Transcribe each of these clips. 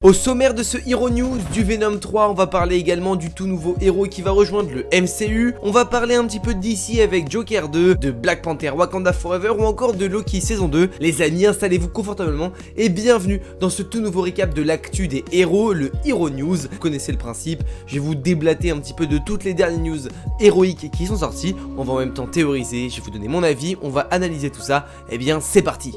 Au sommaire de ce Hero News du Venom 3, on va parler également du tout nouveau héros qui va rejoindre le MCU. On va parler un petit peu de DC avec Joker 2, de Black Panther Wakanda Forever ou encore de Loki saison 2. Les amis, installez-vous confortablement et bienvenue dans ce tout nouveau récap de l'actu des héros, le Hero News. Vous connaissez le principe, je vais vous déblater un petit peu de toutes les dernières news héroïques qui sont sorties. On va en même temps théoriser, je vais vous donner mon avis, on va analyser tout ça. Et bien c'est parti.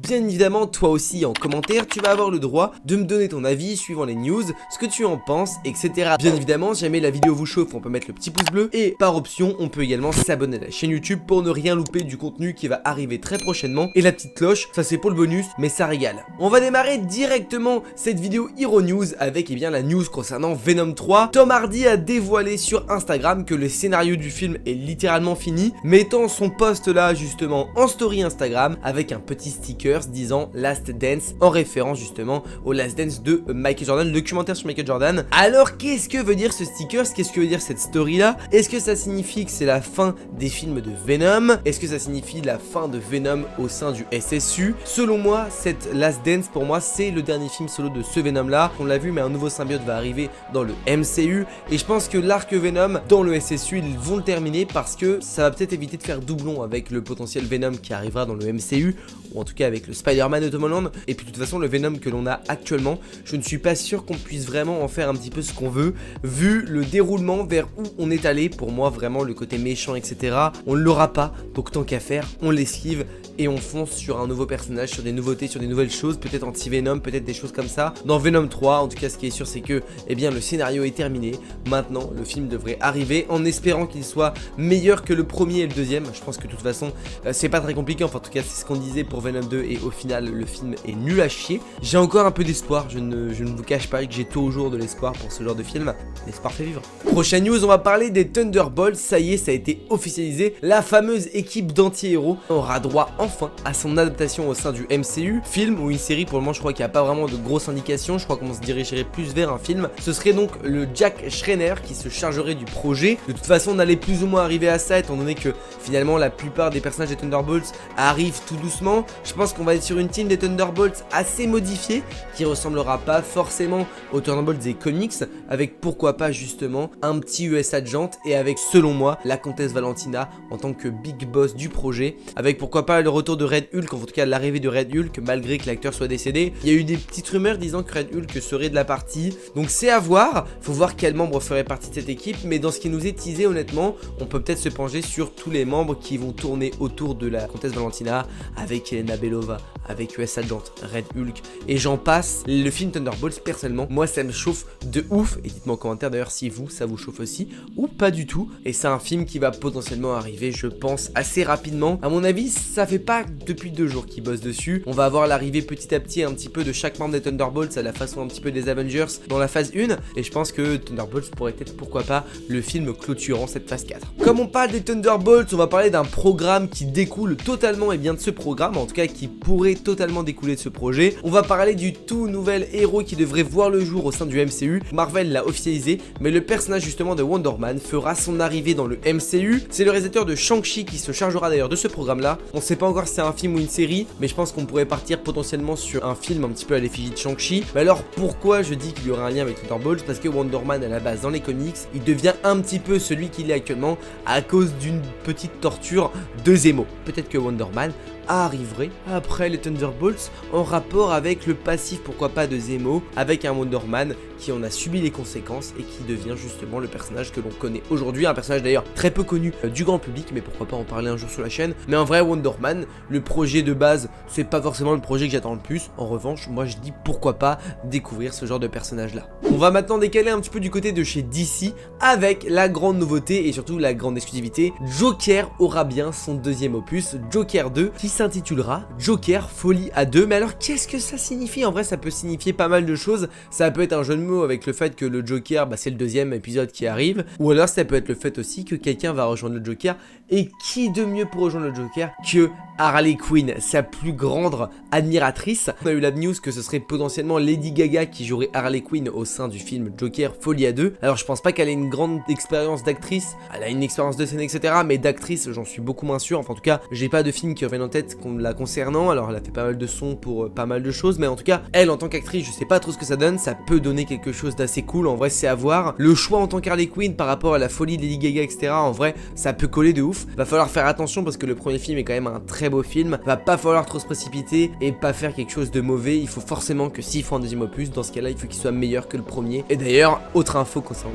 Bien évidemment, toi aussi en commentaire, tu vas avoir le droit de me donner ton avis suivant les news, ce que tu en penses, etc. Bien évidemment, si jamais la vidéo vous chauffe, on peut mettre le petit pouce bleu et par option, on peut également s'abonner à la chaîne YouTube pour ne rien louper du contenu qui va arriver très prochainement. Et la petite cloche, ça c'est pour le bonus, mais ça régale. On va démarrer directement cette vidéo Hero News avec la news concernant Venom 3. Tom Hardy a dévoilé sur Instagram que le scénario du film est littéralement fini, mettant son post là justement en story Instagram avec un petit sticker disant Last Dance en référence justement au Last Dance de Michael Jordan, le documentaire sur Michael Jordan. Alors qu'est-ce que veut dire ce sticker? Qu'est-ce que veut dire cette story là? Est-ce que ça signifie que c'est la fin des films de Venom? Est-ce que ça signifie la fin de Venom au sein du SSU? Selon moi, cette Last Dance pour moi c'est le dernier film solo de ce Venom là. On l'a vu, mais un nouveau symbiote va arriver dans le MCU et je pense que l'arc Venom dans le SSU ils vont le terminer parce que ça va peut-être éviter de faire doublon avec le potentiel Venom qui arrivera dans le MCU ou en tout cas avec le Spider-Man de Tom Holland. Et puis de toute façon le Venom que l'on a actuellement, je ne suis pas sûr qu'on puisse vraiment en faire un petit peu ce qu'on veut vu le déroulement vers où on est allé. Pour moi vraiment le côté méchant etc, on ne l'aura pas, donc tant qu'à faire on l'esquive et on fonce sur un nouveau personnage, sur des nouveautés, sur des nouvelles choses, peut-être anti-Venom, peut-être des choses comme ça. Dans Venom 3, en tout cas ce qui est sûr c'est que le scénario est terminé. Maintenant le film devrait arriver en espérant qu'il soit meilleur que le premier et le deuxième. Je pense que de toute façon c'est pas très compliqué, enfin en tout cas c'est ce qu'on disait pour Venom 2 et au final le film est nul à chier. J'ai encore un peu d'espoir, je ne vous cache pas que j'ai toujours de l'espoir pour ce genre de film. L'espoir fait vivre. Prochaine news, on va parler des Thunderbolts. Ça y est, ça a été officialisé. La fameuse équipe d'anti-héros aura droit enfin à son adaptation au sein du MCU. Film ou une série, pour le moment je crois qu'il n'y a pas vraiment de grosses indications. Je crois qu'on se dirigerait plus vers un film. Ce serait donc le Jack Schreiner qui se chargerait du projet. De toute façon on allait plus ou moins arriver à ça étant donné que finalement la plupart des personnages des Thunderbolts arrivent tout doucement. Je pense qu'on va être sur une team des Thunderbolts assez modifiée qui ressemblera pas forcément aux Thunderbolts des comics, avec pourquoi pas justement un petit US Agent et avec selon moi la comtesse Valentina en tant que big boss du projet, avec pourquoi pas le retour de Red Hulk, en tout cas l'arrivée de Red Hulk malgré que l'acteur soit décédé. Il y a eu des petites rumeurs disant que Red Hulk serait de la partie, donc c'est à voir, faut voir quel membre ferait partie de cette équipe, mais dans ce qui nous est teasé honnêtement, on peut peut-être se pencher sur tous les membres qui vont tourner autour de la comtesse Valentina, avec Elena Belova, avec US Agent, Red Hulk et j'en passe. Le film Thunderbolts personnellement moi ça me chauffe de ouf et dites-moi en commentaire d'ailleurs si vous ça vous chauffe aussi ou pas du tout, et c'est un film qui va potentiellement arriver je pense assez rapidement. À mon avis ça fait pas depuis 2 jours qu'ils bossent dessus, on va avoir l'arrivée petit à petit un petit peu de chaque membre des Thunderbolts à la façon un petit peu des Avengers dans la phase 1 et je pense que Thunderbolts pourrait être pourquoi pas le film clôturant cette phase 4. Comme on parle des Thunderbolts, on va parler d'un programme qui découle totalement de ce programme, en tout cas qui pourrait totalement découler de ce projet. On va parler du tout nouvel héros qui devrait voir le jour au sein du MCU. Marvel l'a officialisé, mais le personnage justement de Wonder Man fera son arrivée dans le MCU. C'est le réalisateur de Shang-Chi qui se chargera d'ailleurs de ce programme là. On sait pas encore si c'est un film ou une série, mais je pense qu'on pourrait partir potentiellement sur un film un petit peu à l'effigie de Shang-Chi. Mais alors pourquoi je dis qu'il y aura un lien avec Thunderbolts? Parce que Wonder Man à la base dans les comics, il devient un petit peu celui qu'il est actuellement à cause d'une petite torture de Zemo. Peut-être que Wonder Man arriverait après les Thunderbolts en rapport avec le passif pourquoi pas de Zemo, avec un Wonder Man qui en a subi les conséquences et qui devient justement le personnage que l'on connaît aujourd'hui, un personnage d'ailleurs très peu connu du grand public, mais pourquoi pas en parler un jour sur la chaîne. Mais en vrai Wonder Man, le projet de base c'est pas forcément le projet que j'attends le plus. En revanche moi je dis pourquoi pas découvrir ce genre de personnage là. On va maintenant décaler un petit peu du côté de chez DC avec la grande nouveauté et surtout la grande exclusivité. Joker aura bien son deuxième opus, Joker 2, qui s'intitulera Joker Folie à 2. Mais alors qu'est-ce que ça signifie? En vrai ça peut signifier pas mal de choses. Ça peut être un jeu de mots mots avec le fait que le Joker, bah, c'est le deuxième épisode qui arrive, ou alors ça peut être le fait aussi que quelqu'un va rejoindre le Joker, et qui de mieux pour rejoindre le Joker que Harley Quinn, sa plus grande admiratrice. On a eu la news que ce serait potentiellement Lady Gaga qui jouerait Harley Quinn au sein du film Joker Folie à deux. Alors je pense pas qu'elle ait une grande expérience d'actrice, elle a une expérience de scène etc, mais d'actrice j'en suis beaucoup moins sûr. Enfin en tout cas j'ai pas de film qui reviennent en tête la concernant. Alors elle a fait pas mal de sons pour pas mal de choses, mais en tout cas elle en tant qu'actrice je sais pas trop ce que ça donne. Ça peut donner quelque chose d'assez cool, en vrai c'est à voir. Le choix en tant qu'Harley Quinn par rapport à la folie de Lady Gaga etc, en vrai ça peut coller de ouf. Va falloir faire attention parce que le premier film est quand même un très beau film, va pas falloir trop se précipiter et pas faire quelque chose de mauvais. Il faut forcément que s'il faut un deuxième opus, dans ce cas là il faut qu'il soit meilleur que le premier. Et d'ailleurs autre info concernant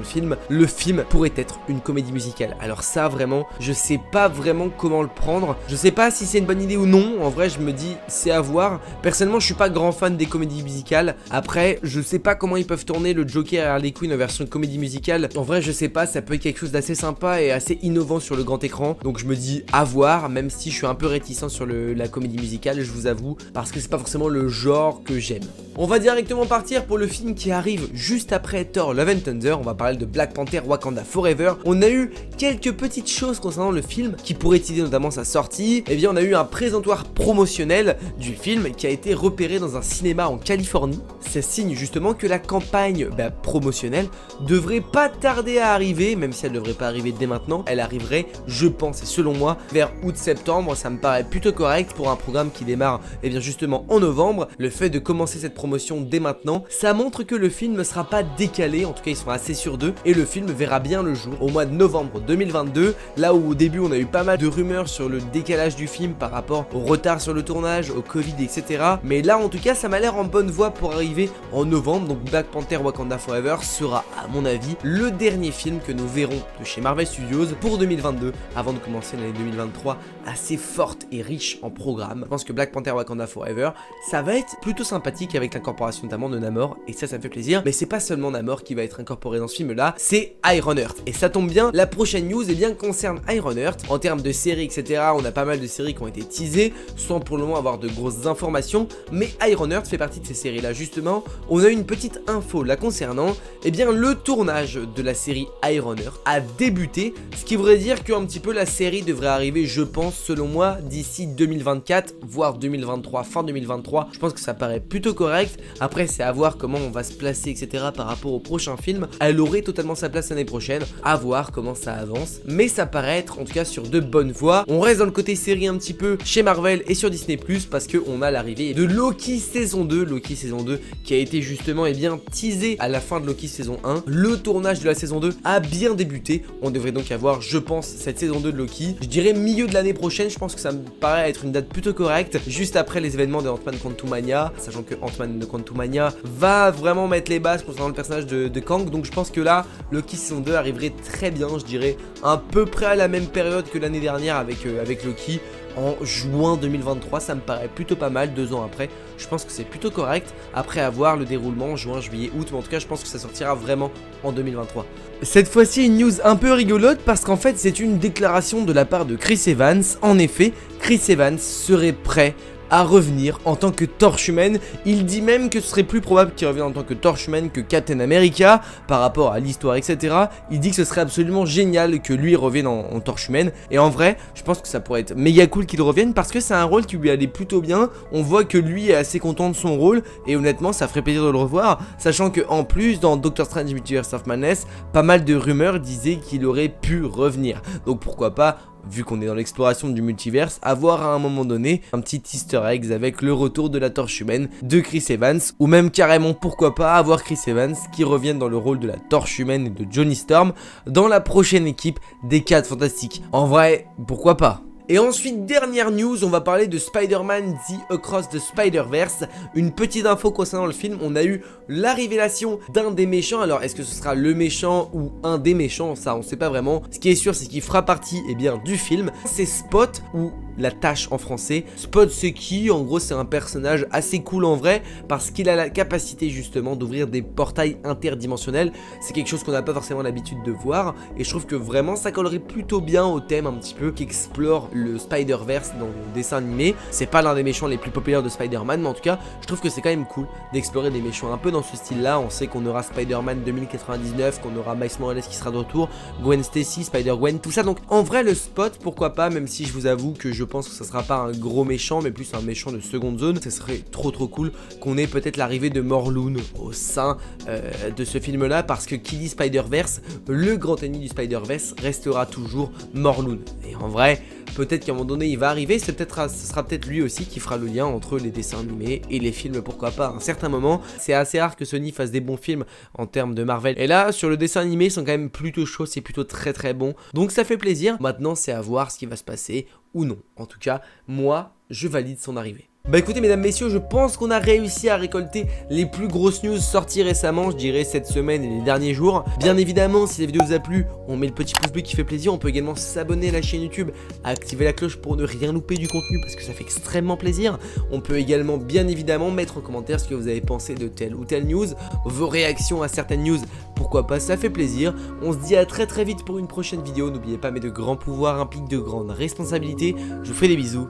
le film pourrait être une comédie musicale. Alors ça vraiment je sais pas vraiment comment le prendre, je sais pas si c'est une bonne idée ou non. En vrai je me dis c'est à voir. Personnellement je suis pas grand fan des comédies musicales. Après je sais pas comment ils peuvent tourner le Joker et Harley Quinn en version comédie musicale. En vrai je sais pas, ça peut être quelque chose d'assez sympa et assez innovant sur le grand écran. Donc je me dis à voir, même si je suis un peu réticent sur la comédie musicale, je vous avoue, parce que c'est pas forcément le genre que j'aime. On va directement partir pour le film qui arrive juste après Thor Love and Thunder. On va parler de Black Panther Wakanda Forever. On a eu quelques petites choses concernant le film qui pourraient aider notamment sa sortie. Et bien on a eu un présentoir promotionnel du film qui a été repéré dans un cinéma en Californie. Ça signe justement que la campagne promotionnelle devrait pas tarder à arriver, même si elle devrait pas arriver dès maintenant. Elle arriverait, je pense et selon moi, vers août-septembre. Ça me paraît plutôt correct pour un programme qui démarre et bien justement en novembre. Le fait de commencer cette promotion dès maintenant, ça montre que le film ne sera pas décalé, en tout cas ils sont assez sûrs d'eux, et le film verra bien le jour au mois de novembre 2022, là où au début on a eu pas mal de rumeurs sur le décalage du film par rapport au retard sur le tournage, au Covid etc, mais là en tout cas ça m'a l'air en bonne voie pour arriver en novembre. Donc Black Panther Wakanda Forever sera à mon avis le dernier film que nous verrons de chez Marvel Studios pour 2022, avant de commencer l'année 2023 assez forte et riche en programme. Je pense que Black Panther Wakanda Forever ça va être plutôt sympathique avec l'incorporation notamment de Namor, et ça me fait plaisir. Mais c'est pas seulement Namor qui va être incorporé dans ce film là, c'est Ironheart, et ça tombe bien, la prochaine news concerne Ironheart. En termes de séries etc, on a pas mal de séries qui ont été teasées sans pour le moment avoir de grosses informations, mais Ironheart fait partie de ces séries là. Justement on a une petite info la concernant, et bien le tournage de la série Ironheart a débuté, ce qui voudrait dire qu'un petit peu la série devrait arriver, je pense selon moi, d'ici 2024 voire 2023, fin 2023. Je pense que ça paraît plutôt correct. Après c'est à voir comment on va se placer etc par rapport au prochain film. Elle aurait totalement sa place l'année prochaine, à voir comment ça avance, mais ça paraît être en tout cas sur de bonnes voies. On reste dans le côté série un petit peu chez Marvel et sur Disney+, parce que on a l'arrivée de Loki saison 2, Loki saison 2 qui a été justement bien teasé à la fin de Loki saison 1. Le tournage de la saison 2 a bien débuté, on devrait donc avoir je pense cette saison 2 de Loki, je dirais milieu de l'année prochaine. Je pense que ça me paraît être une date plutôt correcte, juste après les événements de Ant-Man Quantumania, sachant que Ant-Man de Quantumania va vraiment mettre les bases concernant le personnage de Kang. Donc je pense que là Loki saison 2 arriverait très bien, je dirais à peu près à la même période que l'année dernière avec Loki, en juin 2023. Ça me paraît plutôt pas mal, 2 ans après. Je pense que c'est plutôt correct, après avoir le déroulement juin, juillet, août, mais en tout cas je pense que ça sortira vraiment en 2023. Cette fois-ci une news un peu rigolote, parce qu'en fait c'est une déclaration de la part de Chris Evans. En effet, Chris Evans serait prêt à revenir en tant que Torche humaine. Il dit même que ce serait plus probable qu'il revienne en tant que Torche humaine que Captain America par rapport à l'histoire etc. Il dit que ce serait absolument génial que lui revienne en Torche humaine, et en vrai je pense que ça pourrait être méga cool qu'il revienne, parce que c'est un rôle qui lui allait plutôt bien. On voit que lui est assez content de son rôle, et honnêtement ça ferait plaisir de le revoir, sachant que en plus dans Doctor Strange Multiverse of Madness pas mal de rumeurs disaient qu'il aurait pu revenir. Donc pourquoi pas, vu qu'on est dans l'exploration du multiverse, avoir à un moment donné un petit easter egg avec le retour de la Torche humaine de Chris Evans, ou même carrément pourquoi pas avoir Chris Evans qui revienne dans le rôle de la Torche humaine et de Johnny Storm dans la prochaine équipe des 4 Fantastiques. En vrai, pourquoi pas. Et ensuite, dernière news, on va parler de Spider-Man The Across the Spider-Verse. Une petite info concernant le film, on a eu la révélation d'un des méchants. Alors est-ce que ce sera le méchant ou un des méchants, ça on sait pas vraiment. Ce qui est sûr c'est qu'il fera partie du film. C'est Spot, ou la tâche en français. Spot c'est qui? En gros c'est un personnage assez cool en vrai, parce qu'il a la capacité justement d'ouvrir des portails interdimensionnels. C'est quelque chose qu'on n'a pas forcément l'habitude de voir, et je trouve que vraiment ça collerait plutôt bien au thème un petit peu qu'explore le Spider-Verse dans le dessin animé. C'est pas l'un des méchants les plus populaires de Spider-Man, mais en tout cas, je trouve que c'est quand même cool d'explorer des méchants un peu dans ce style-là. On sait qu'on aura Spider-Man 2099, qu'on aura Miles Morales qui sera de retour, Gwen Stacy, Spider-Gwen, tout ça. Donc en vrai, le Spot, pourquoi pas, même si je vous avoue que je pense que ça sera pas un gros méchant, mais plus un méchant de seconde zone. Ce serait trop cool qu'on ait peut-être l'arrivée de Morlun au sein de ce film-là, parce que qui dit Spider-Verse, le grand ennemi du Spider-Verse restera toujours Morlun. Et en vrai, peut-être qu'à un moment donné il va arriver, ce sera peut-être lui aussi qui fera le lien entre les dessins animés et les films, pourquoi pas à un certain moment. C'est assez rare que Sony fasse des bons films en termes de Marvel, et là sur le dessin animé ils sont quand même plutôt chauds, c'est plutôt très bon, donc ça fait plaisir. Maintenant c'est à voir ce qui va se passer ou non. En tout cas, moi je valide son arrivée. Bah écoutez mesdames, messieurs, je pense qu'on a réussi à récolter les plus grosses news sorties récemment, je dirais cette semaine et les derniers jours. Bien évidemment, si la vidéo vous a plu, on met le petit pouce bleu qui fait plaisir. On peut également s'abonner à la chaîne YouTube, activer la cloche pour ne rien louper du contenu parce que ça fait extrêmement plaisir. On peut également bien évidemment mettre en commentaire ce que vous avez pensé de telle ou telle news, vos réactions à certaines news, pourquoi pas, ça fait plaisir. On se dit à très vite pour une prochaine vidéo. N'oubliez pas, mais de grands pouvoirs impliquent de grandes responsabilités. Je vous fais des bisous,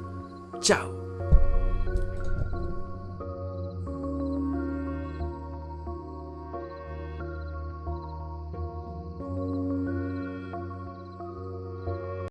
ciao.